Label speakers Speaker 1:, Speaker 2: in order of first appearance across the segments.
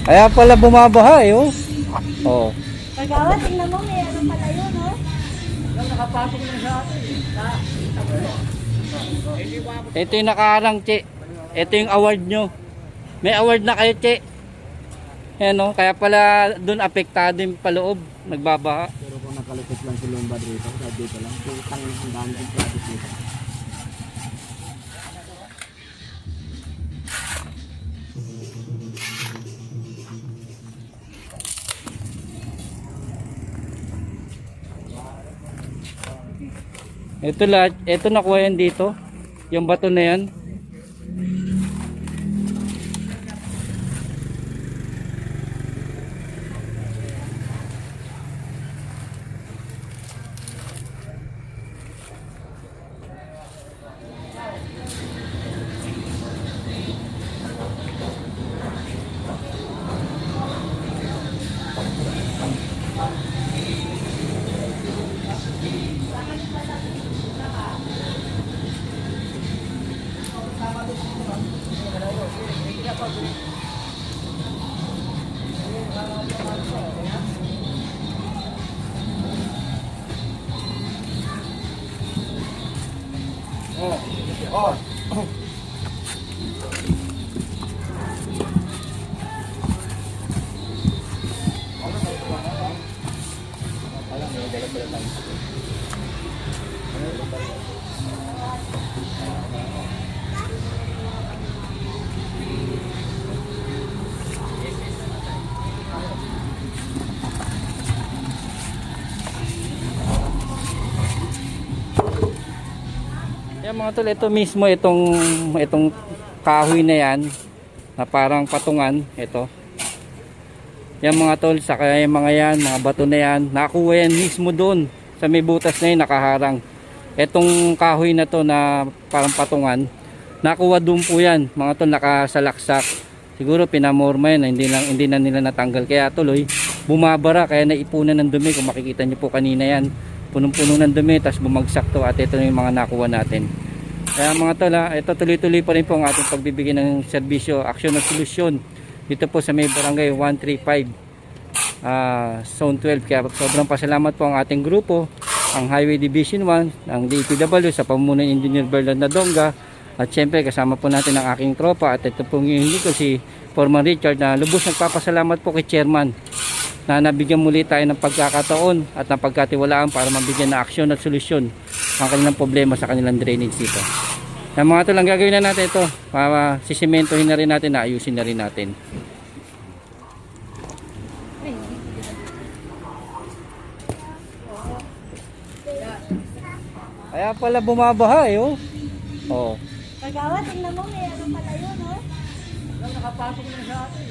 Speaker 1: Kaya pala bumabaha eh, oh. Oh.
Speaker 2: Kagawa, tingnan mo, may ano pala yun, no?
Speaker 3: Nakapasok na sa atin.
Speaker 1: Ito yung nakaharang, Che. Ito yung award nyo. May award na kayo, Che. Ayan, oh. Kaya pala doon apektado yung paloob. Nagbabaha.
Speaker 3: Pero kung nakalipit lang si Lombard rito, dito lang. Putang ang dami ng traffic dito.
Speaker 1: Ito lahat, ito nakuha yan dito. Yung bato na yan. Yan mga tol, ito mismo itong kahoy na yan na parang patungan, ito. Yan mga tol, saka yung mga yan, mga bato na yan, nakuha yan mismo doon sa may butas na yun, nakaharang. Itong kahoy na to na parang patungan, nakuha doon po yan, mga tol, nakasalaksak. Siguro pinamorma yan, hindi na nila natanggal, kaya tuloy bumabara, kaya naipunan ng dumi. Kung makikita nyo po kanina yan, punong-puno ng dumi, tapos bumagsak to, at ito yung mga nakuha natin. Kaya mga tol, ito tuloy-tuloy pa rin po ang ating pagbibigay ng serbisyo, aksyon at solusyon dito po sa may barangay 135 Zone 12. Kaya sobrang pasalamat po ang ating grupo, ang Highway Division 1 ng DPW sa pamunuan ni Engineer Berland Nadonga, at syempre kasama po natin ang aking tropa, at ito pong yung ko si Foreman Richard, na lubos nagpapasalamat po kay Chairman na nabigyan muli tayo ng pagkakataon at ng pagkatiwalaan para mabigyan na aksyon at solusyon ang kanilang problema sa kanilang drainage dito. Ang mga ito lang gagawin na natin ito, para sisimentohin na rin natin, ayusin na rin natin. Kaya pala bumabaha eh, oh. Oh.
Speaker 2: Kagawa, tingnan mo, may ano pala yun, no?
Speaker 3: Nakapasok na sa atin.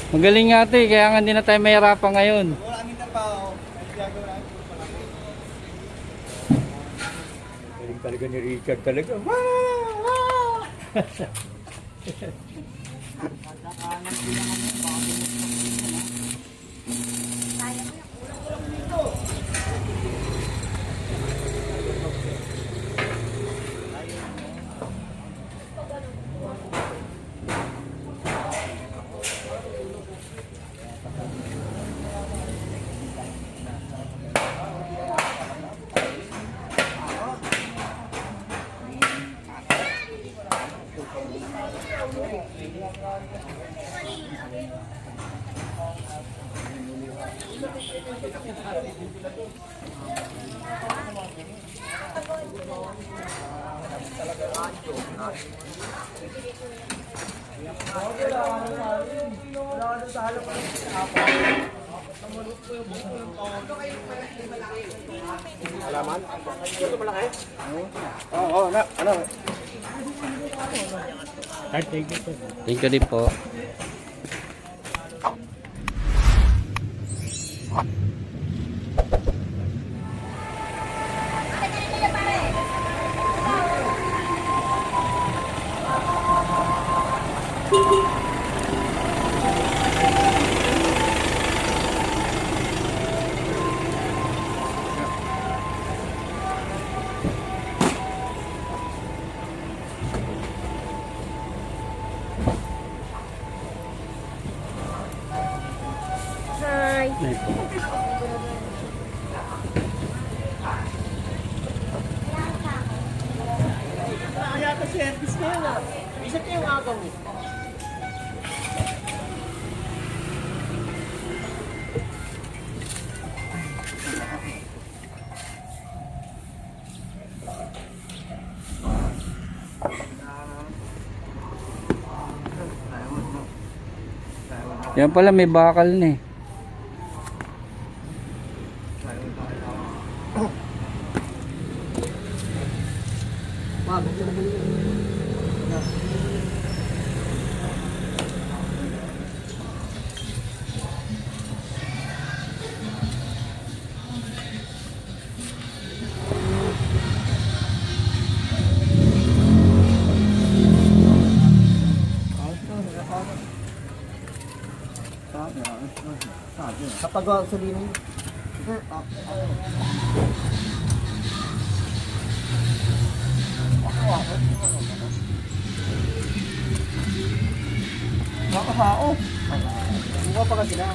Speaker 1: Magaling nga ito eh, kaya nga hindi na tayo mahirapan ngayon.
Speaker 3: Galing talaga ni Richard talaga. Alaman? Ito malaki? Oo, ano?
Speaker 1: Thank you din po. Ito.
Speaker 3: Kaya ito service ko yun ah. Isa ito yung agaw eh.
Speaker 1: Yan pala may bakal na eh.
Speaker 3: Kapag sa lining. Nakakao. Buka pa kasi na.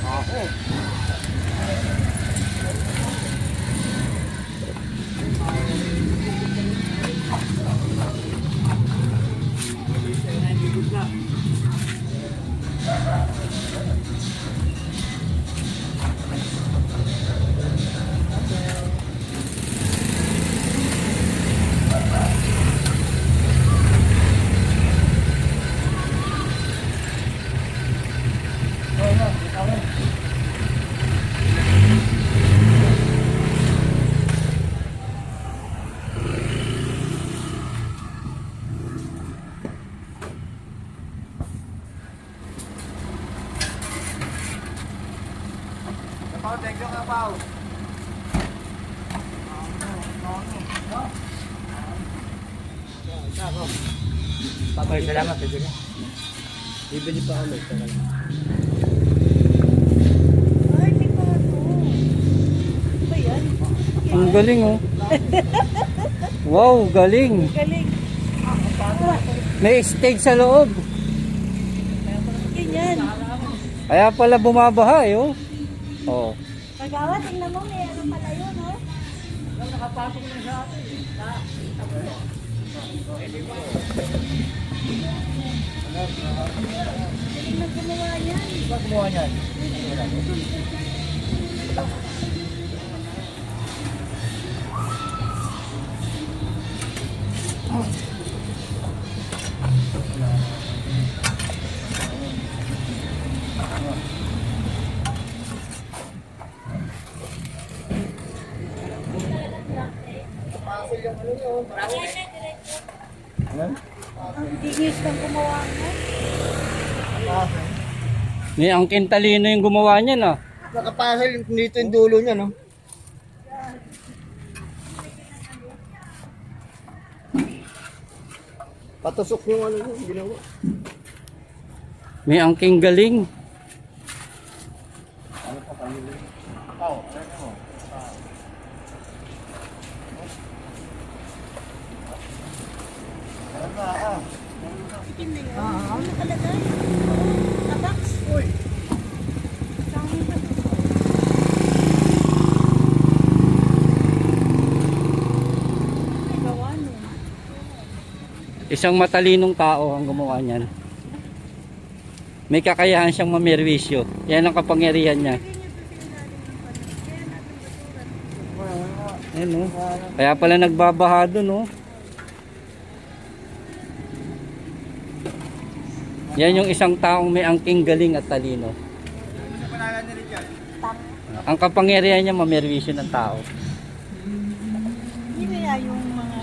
Speaker 3: Ako. Thank you, Kapaw. Papay, salamat. Bibili pa kami.
Speaker 2: Ay, may bato. Ano ba yan?
Speaker 1: Ang galing oh. Wow, galing.
Speaker 2: Galing.
Speaker 1: May stage sa loob.
Speaker 2: Ganyan.
Speaker 1: Kaya pala bumabaha eh oh. Oh.
Speaker 2: Kagawa, tingnan mo, may ano pala yun, no?
Speaker 3: Nakapasok na sa atin.
Speaker 2: Galing na gumawa yan.
Speaker 3: Diba gumawa niyan?
Speaker 2: Ang dingis ng gumawa mo.
Speaker 1: Ni ang Kintalino yung gumawa niyan ah.
Speaker 3: Nakapasal dito yung dulo niya, no? Patusok yung ano yung ginawa.
Speaker 1: May angking galing.
Speaker 2: Itim na yun. Ano nakalagay? Tabax. Dami na. Ay, gawa nun.
Speaker 1: Isang matalinong tao ang gumawa niyan. May kakayahan siyang mamerwisyo. Yan ang kapangyarihan niya. Ayun, oh. Kaya pala nagbabaha doon, oh. Yan yung isang taong may angking galing at talino. Ang kapangyarihan niya mamerwisyo ng tao.
Speaker 2: Hindi kaya yung mga...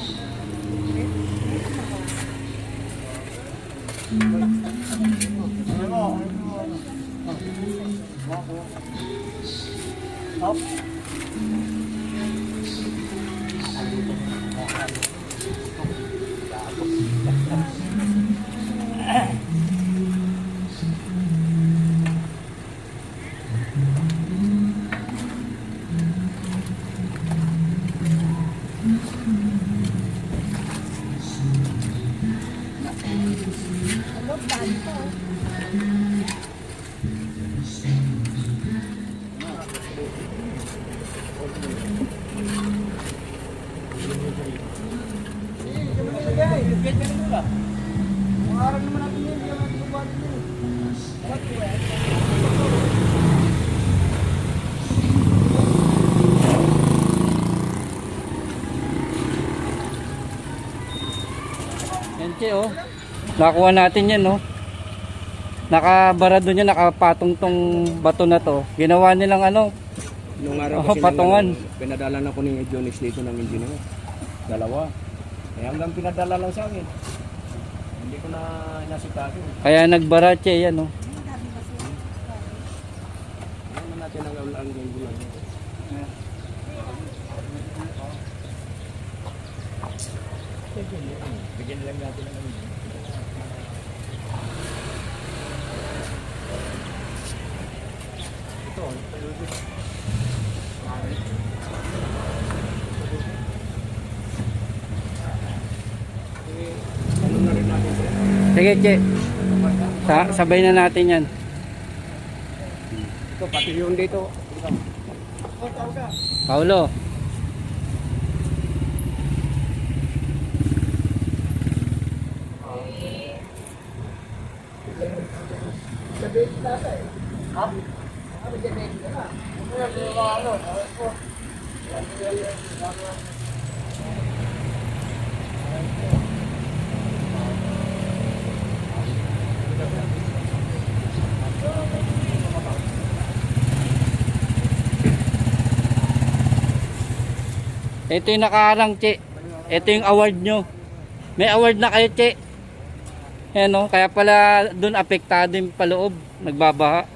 Speaker 3: Hop.
Speaker 2: Ito, daan to.
Speaker 1: Yan che oh. Nakuha natin yan oh. Nakabarado niya, nakapatong tong bato na to. Ginawa nilang ano,
Speaker 3: Nung araw
Speaker 1: Oh,
Speaker 3: kasi
Speaker 1: patungan.
Speaker 3: pinadala na ko ni Jonis dito ng engineer. Dalawa. Eh hanggang pinadala lang sa akin. Hindi ko na nasikaso.
Speaker 1: kaya nagbara che yan oh.
Speaker 3: Ano natin ang gulang. Bigyan lang natin ng ano na rin natin sir.
Speaker 1: Sige che. Sabay na natin yan.
Speaker 3: Ito pati yung dito.
Speaker 1: Paulo. Ito yung nakaharang che. Ito yung award nyo. May award na kayo che. Ayan o, kaya pala doon apektado yung paloob. Nagbabaha.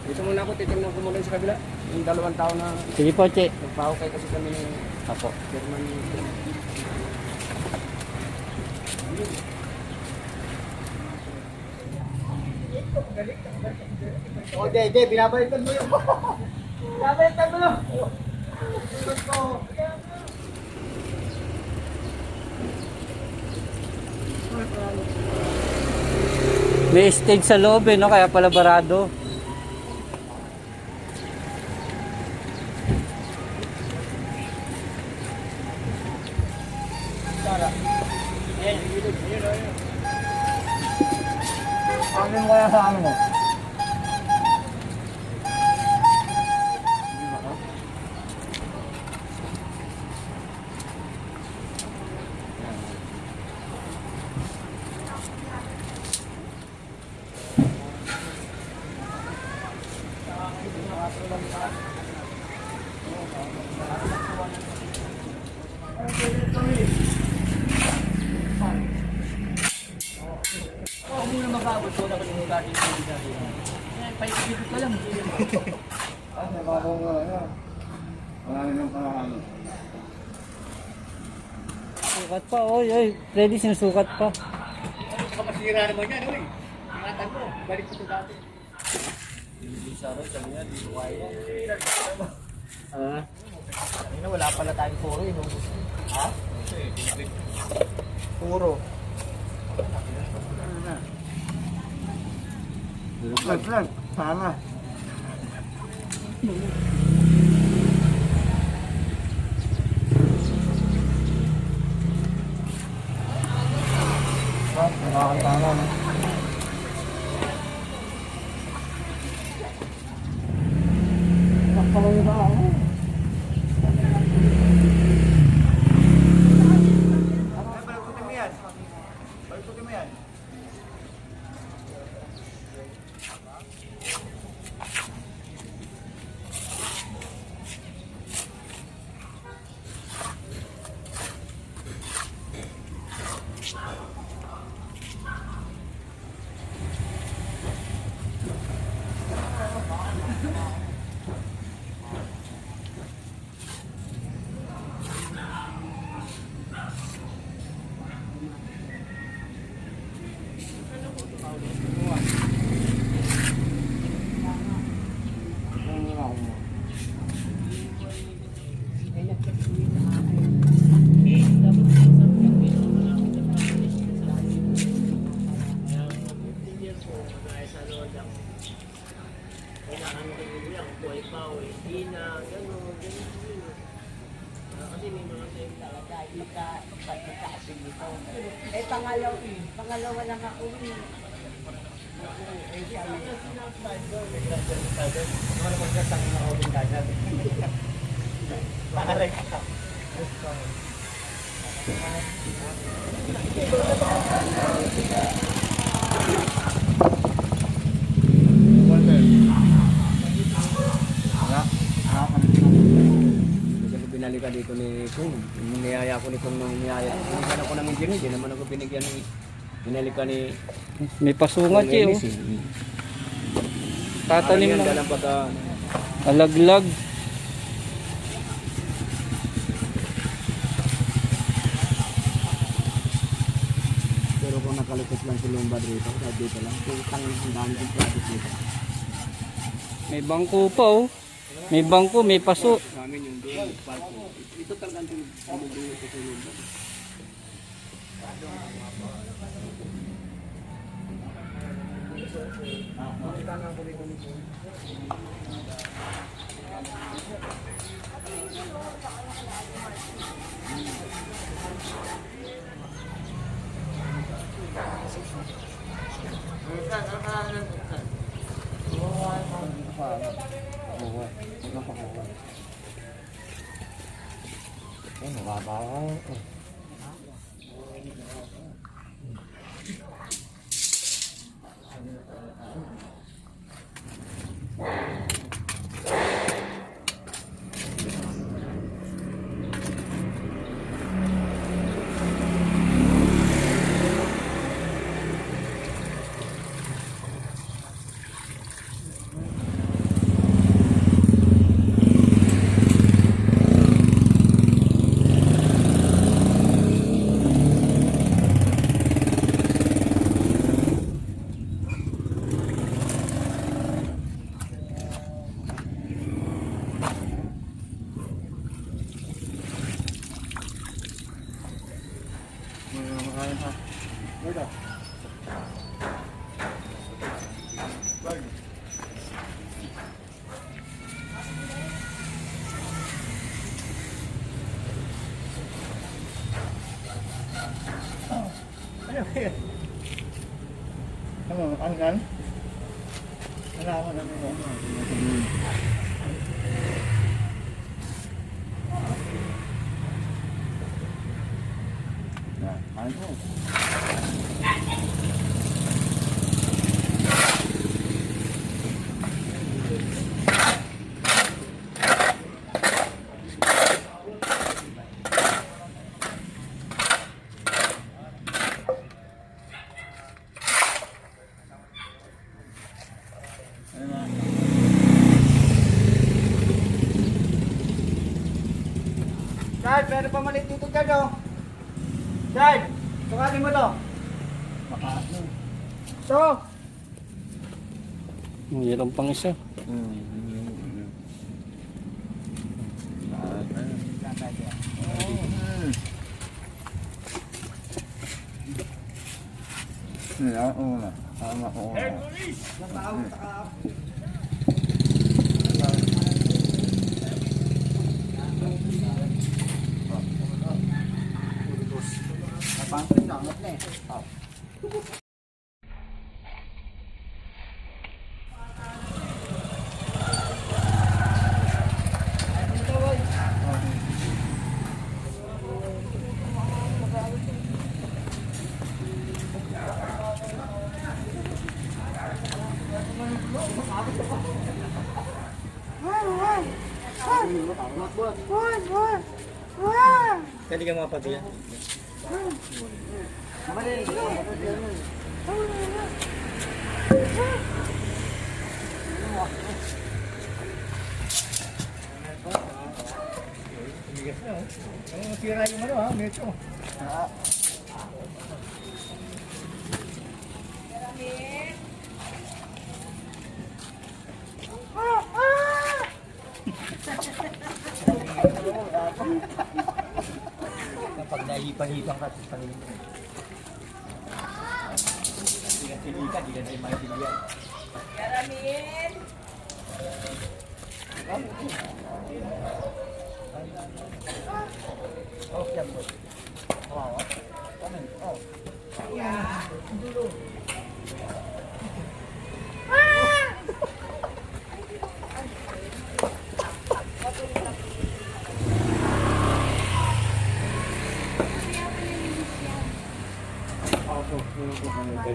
Speaker 3: Dito muna ako, titignan ko muna sa kabila. Yung 2 taon na
Speaker 1: Sige po che.
Speaker 3: nagpahukay kasi kami ng
Speaker 1: Apo.
Speaker 3: German. Okay, binabalikan mo yun. Binabalikan mo yun.
Speaker 1: May stage sa loob eh, no? Kaya pala barado.
Speaker 3: Ano mo kaya sa ano mo?
Speaker 1: Sukat pa, oy, oy. Ready, sinusukat pa.
Speaker 3: Masira naman yan, oy. Ingatan mo, balik ko ito dati. Hindi sa rin, sabi niya, hindi ko kaya. Wala pala tayong puro, inubos ko. Ha? Puro. Flag, sana. Nakakantama na. Nakakalayo na ako. Balikutin mo yan. Balikutin mo yan.
Speaker 2: Eh, pangalawa lang ako.
Speaker 3: Kasi ako binalikan dito ni Kung. Niyaya ko ni Kung nung niyaya. Binigyan ako ng engineer, di naman ako binigyan ni binalikan ni
Speaker 1: May pasungat
Speaker 3: Kung
Speaker 1: eh, oh.
Speaker 3: Enis, eh.
Speaker 1: Tatanim
Speaker 3: Parang yan,
Speaker 1: ng
Speaker 3: dalang pagka
Speaker 1: alaglag.
Speaker 3: pero kung nakalipot lang si Lombard rito, kahit dito lang, tutang ang dami ng project dito.
Speaker 1: May bangko pa oh. May bangko, may paso.
Speaker 3: Sa amin yung doon, parko. Ito talagang tumudulo ko sa Lombard.
Speaker 4: Ano yan? Wala ako na nito. Ano? Chad, meron pa maliit dito Chad oh. Chad, sukatin mo to. Makaano. To.
Speaker 1: Mayroon pang isa.
Speaker 4: Pwede ka mga pagyan. Bigas na oh. Ang tira yung ano ha, metro. Kapag nahipan-hipan ka sa Panginoon. Hindi ka silika, hindi ka na maintindihan.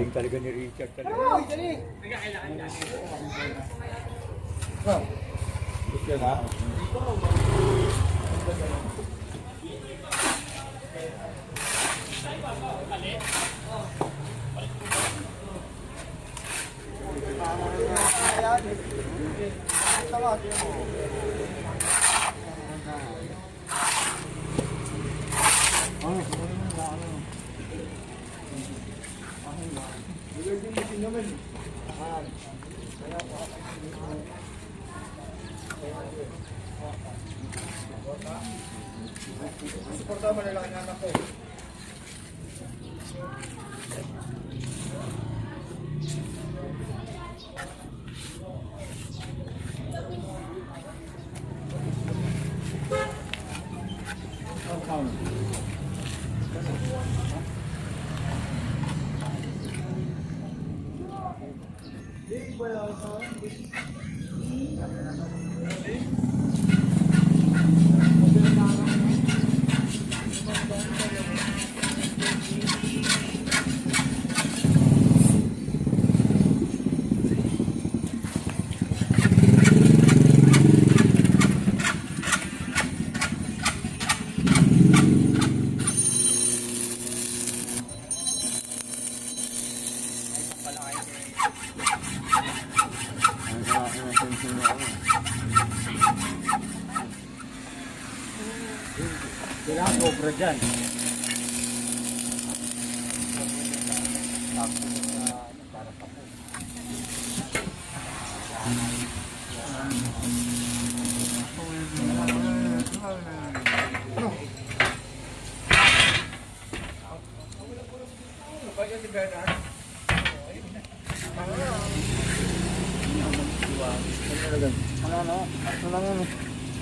Speaker 3: Galing talaga ni Richard talaga.
Speaker 4: Oh, dali. Oh.
Speaker 3: Gusto ba?
Speaker 4: Suporta mo na lang ang anak ko.
Speaker 3: Kailangan sobra dyan.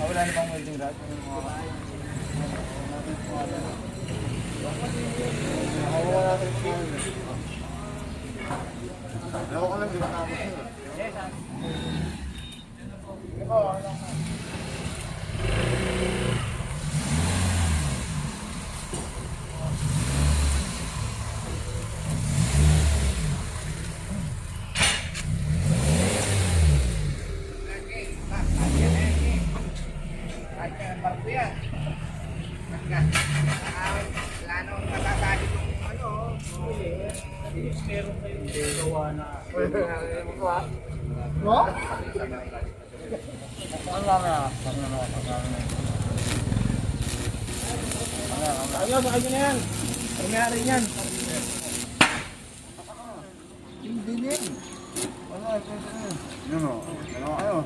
Speaker 4: Wala na bang welding rod? Ako ko lang, di ba tapos yun? No? Ayos, ayos na yan. Pumiyari yan. Hindi din. Wala, ano? Ano? Ano?